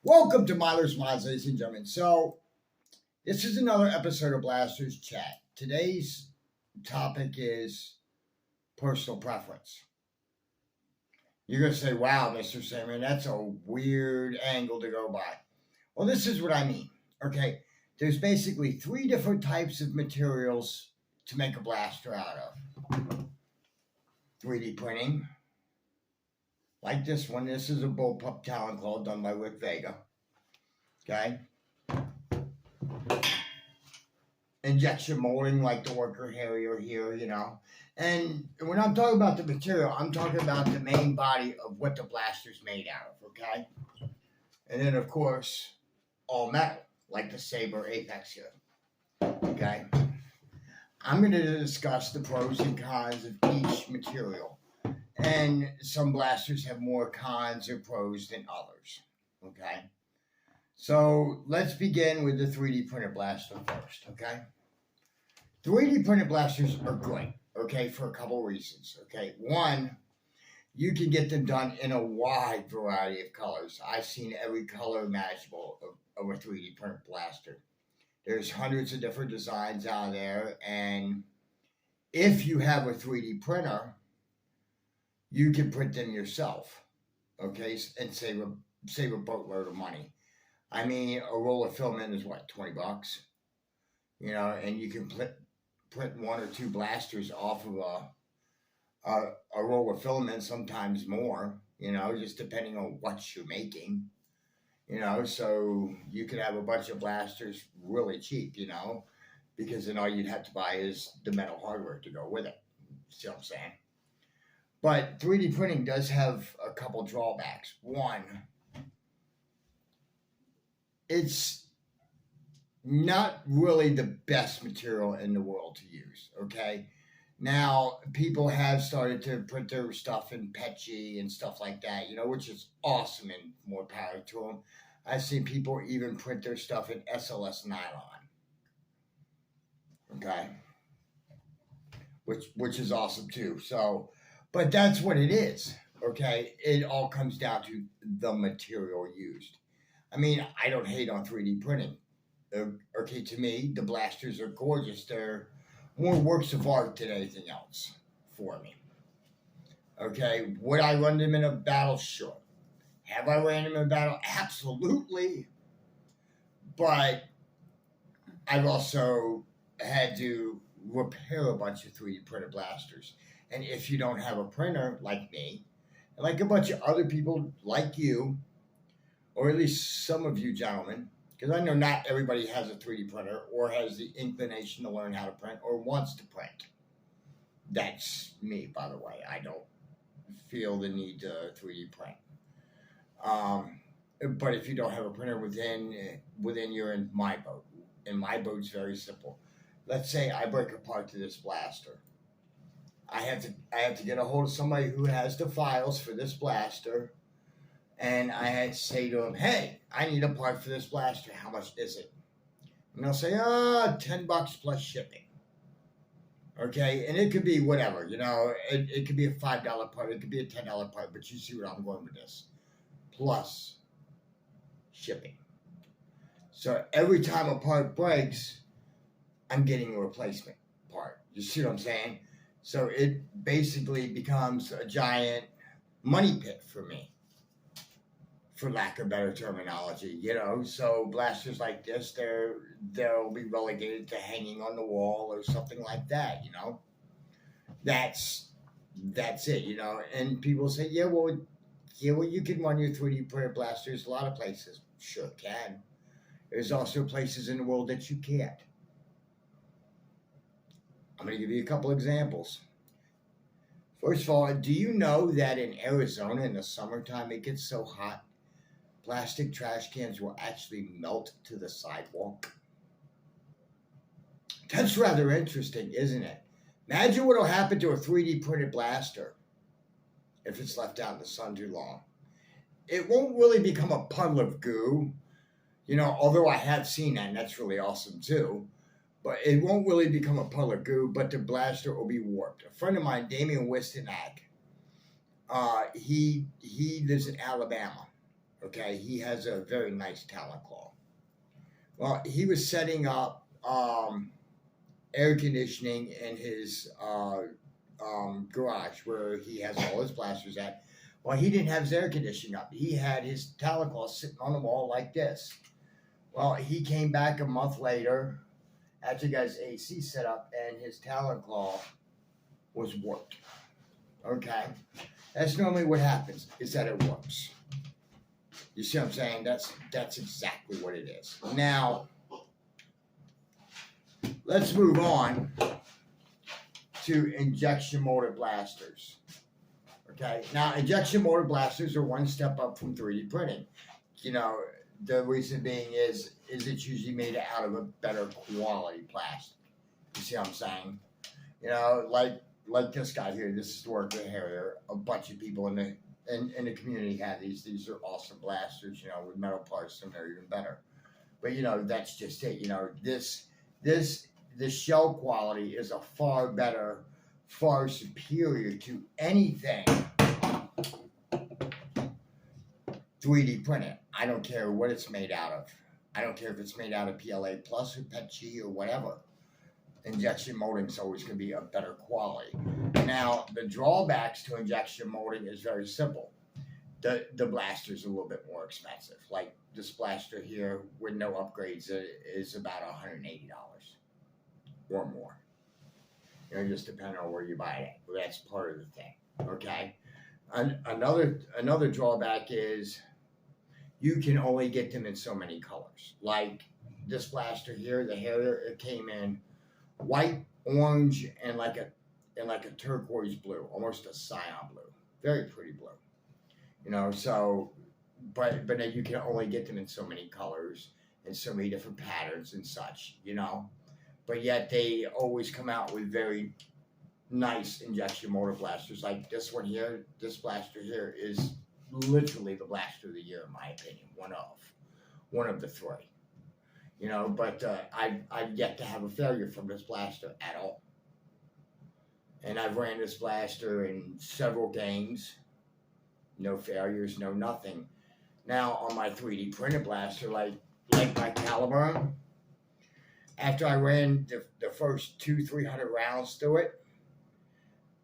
Welcome to Milers Mods, ladies and gentlemen. So, this is another episode of Blasters Chat. Today's topic is personal preference. You're going to say, wow, Mr. Salmon, that's a weird angle to go by. Well, this is what I mean. Okay, there's basically three different types of materials to make a blaster out of 3D printing, like this one. This is a bullpup Talon Claw done by Rick Vega. Okay. Injection molding like the Worker Harrier here, And when I'm talking about the material, I'm talking about the main body of what the blaster's made out of, okay? And then, of course, all metal, like the Saber Apex here, okay? I'm going to discuss the pros and cons of each material. And some blasters have more cons or pros than others, okay? So let's begin with the 3D printed blaster first, okay? 3D printed blasters are great, okay, for a couple reasons, okay? One, you can get them done in a wide variety of colors. I've seen every color imaginable of a 3D printed blaster. There's hundreds of different designs out there, and if you have a 3D printer, you can print them yourself, okay, and save a boatload of money. I mean, a roll of filament is what, $20? And you can print one or two blasters off of a roll of filament, sometimes more, just depending on what you're making, so you could have a bunch of blasters really cheap, because then all you'd have to buy is the metal hardware to go with it. See what I'm saying? But 3D printing does have a couple drawbacks. One, it's not really the best material in the world to use, okay? Now, people have started to print their stuff in Petchy and stuff like that, which is awesome and more power to them. I've seen people even print their stuff in SLS nylon, okay? Which is awesome too. So, but that's what it is, okay? It all comes down to the material used. I mean, I don't hate on 3D printing. Okay, to me, the blasters are gorgeous. They're more works of art than anything else for me. Okay, would I run them in a battle? Sure. Have I ran them in a battle? Absolutely. But I've also had to repair a bunch of 3D printed blasters. And if you don't have a printer like me, and like a bunch of other people like you, or at least some of you gentlemen, because I know not everybody has a 3D printer or has the inclination to learn how to print or wants to print. That's me, by the way. I don't feel the need to 3D print. But if you don't have a printer within you're in my boat. And my boat's very simple. Let's say I break apart to this blaster. I have to get a hold of somebody who has the files for this blaster. And I had to say to him, hey, I need a part for this blaster. How much is it? And they'll say, $10 plus shipping. Okay, and it could be whatever, it could be a $5 part, it could be a $10 part, but you see where I'm going with this. Plus shipping. So every time a part breaks, I'm getting a replacement part. You see what I'm saying? So it basically becomes a giant money pit for me, for lack of better terminology, So blasters like this, they'll be relegated to hanging on the wall or something like that, That's it, And people say, yeah, well, you can run your 3D printed blasters a lot of places. Sure can. There's also places in the world that you can't. I'm going to give you a couple examples. First of all, do you know that in Arizona in the summertime it gets so hot, plastic trash cans will actually melt to the sidewalk? That's rather interesting, isn't it? Imagine what will happen to a 3D printed blaster if it's left out in the sun too long. It won't really become a puddle of goo, although I have seen that, and that's really awesome too. But it won't really become a puddle of goo, but the blaster will be warped. A friend of mine, Damian Wistenack, he lives in Alabama. Okay, he has a very nice talent claw. Well, he was setting up air conditioning in his garage where he has all his blasters at. Well, he didn't have his air conditioning up. He had his talent claw sitting on the wall like this. Well, he came back a month later after he got his AC set up, and his talent claw was warped. Okay, that's normally what happens. Is that it warps. You see what I'm saying? That's exactly what it is. Now, let's move on to injection molded blasters. Okay, now injection molded blasters are one step up from 3D printing. You know, the reason being is it's usually made out of a better quality plastic. You see what I'm saying? You know, like this guy here. This is the Worker Harrier. A bunch of people in the community have these. These are awesome blasters. You know, with metal parts, and they're even better. But you know, that's just it. You know, the shell quality is a far better, far superior to anything 3D printed. I don't care what it's made out of. I don't care if it's made out of PLA Plus or PETG or whatever. Injection molding is always going to be a better quality. Now, the drawbacks to injection molding is very simple. The blaster is a little bit more expensive. Like this blaster here with no upgrades is about $180 or more. You know, just depending on where you buy it. Well, that's part of the thing. Okay. Another drawback is you can only get them in so many colors. Like this blaster here, the Harrier, it came in white, orange, and like a turquoise blue, almost a cyan blue. Very pretty blue. You know, so but then you can only get them in so many colors and so many different patterns and such, you know. But yet they always come out with very nice injection molded blasters. Like this one here, this blaster here is literally the blaster of the year in my opinion. One of the three. You know, but I've yet to have a failure from this blaster at all. And I've ran this blaster in several games. No failures, no nothing. Now on my 3D printed blaster, like my Caliburn, after I ran the first 200-300 rounds through it,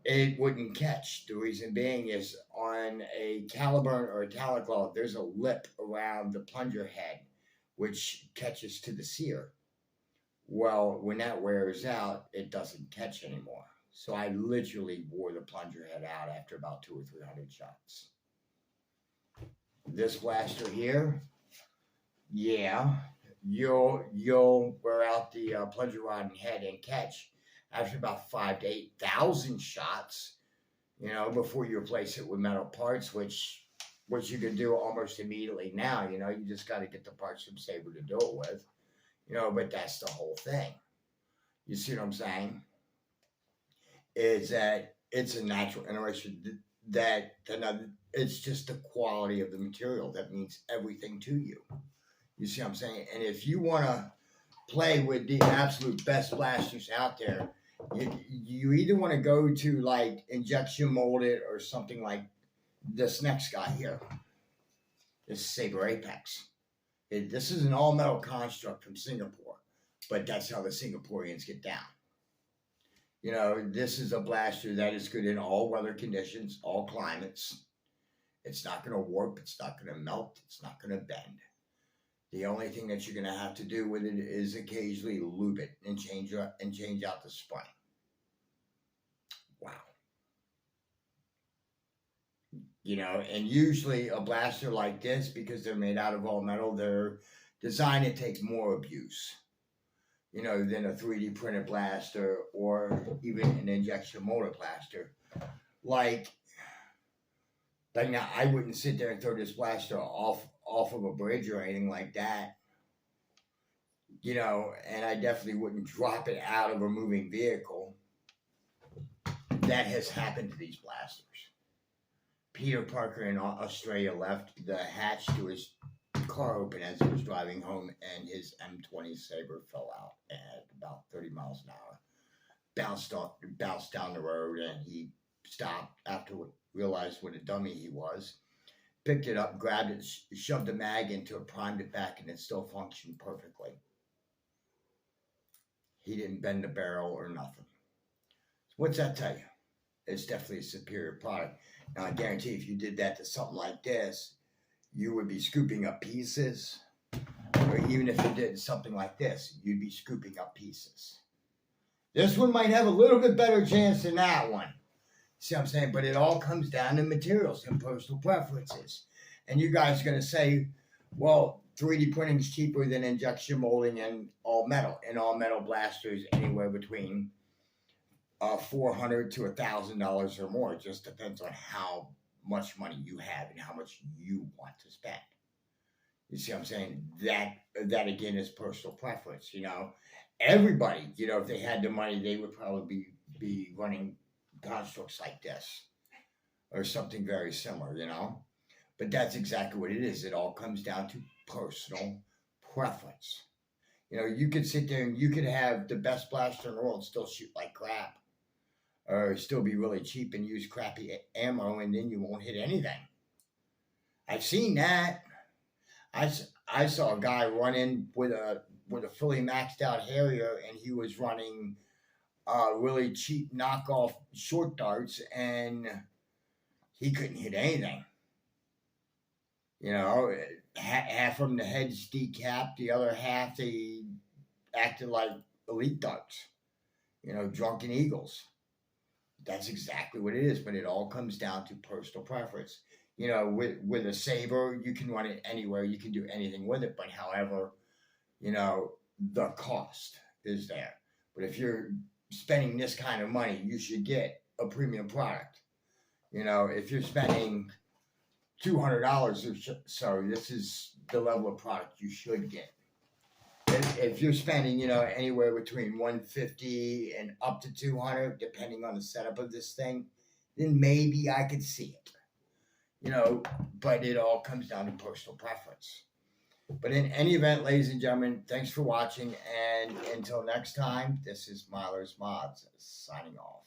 it wouldn't catch. The reason being is on a Caliburn or a talent claw, there's a lip around the plunger head which catches to the sear. Well, when that wears out, it doesn't catch anymore. So I literally wore the plunger head out after about 200 or 300 shots. This blaster here, yeah, you'll wear out the plunger rod and head and catch after about 5,000 to 8,000 shots, you know, before you replace it with metal parts, which you can do almost immediately now. You know, you just got to get the parts from Sabre to do it with, you know, but that's the whole thing. You see what I'm saying? Is that it's a natural interaction that it's just the quality of the material that means everything to you. You see what I'm saying? And if you want to play with the absolute best blasters out there, you either want to go to like injection molded or something like this next guy here. This is Sabre Apex. This is an all metal construct from Singapore, but that's how the Singaporeans get down. You know, this is a blaster that is good in all weather conditions, all climates. It's not going to warp. It's not going to melt. It's not going to bend. The only thing that you're going to have to do with it is occasionally lube it and change out the spring. Wow. You know, and usually a blaster like this, because they're made out of all metal, they're designed to take more abuse, you know, than a 3D printed blaster or even an injection molded blaster. Like now, I wouldn't sit there and throw this blaster off of a bridge or anything like that, you know, and I definitely wouldn't drop it out of a moving vehicle. That has happened to these blasters. Peter Parker in Australia left the hatch to his car open as he was driving home, and his M20 Sabre fell out at about 30 miles an hour. Bounced down the road, and he stopped after realized what a dummy he was. picked it up, grabbed it, shoved the mag into it, primed it back, and it still functioned perfectly. He didn't bend the barrel or nothing. What's that tell you? It's definitely a superior product. Now, I guarantee if you did that to something like this, you would be scooping up pieces. Or even if you did something like this, you'd be scooping up pieces. This one might have a little bit better chance than that one. See what I'm saying? But it all comes down to materials and personal preferences. And you guys are going to say, well, 3D printing is cheaper than injection molding and all metal. And all metal blasters anywhere between $400 to $1,000 or more. It just depends on how much money you have and how much you want to spend. You see what I'm saying? That again is personal preference. Everybody, if they had the money, they would probably be running constructs like this or something very similar, But that's exactly what it is. It all comes down to personal preference. You could sit there and you could have the best blaster in the world, still shoot like crap, or still be really cheap and use crappy ammo, and then you won't hit anything. I've seen that. I saw a guy run in with a fully maxed out Harrier, and he was running really cheap knockoff short darts, and he couldn't hit anything. Half of them the heads decapped, the other half they acted like elite darts. Drunken eagles. That's exactly what it is, but it all comes down to personal preference. With a saber, you can run it anywhere. You can do anything with it. But however, the cost is there. But if you're spending this kind of money, you should get a premium product. If you're spending $200 or so, this is the level of product you should get. If you're spending, anywhere between $150 and up to $200, depending on the setup of this thing, then maybe I could see it. But it all comes down to personal preference. But in any event, ladies and gentlemen, thanks for watching. And until next time, this is Myler's Mods signing off.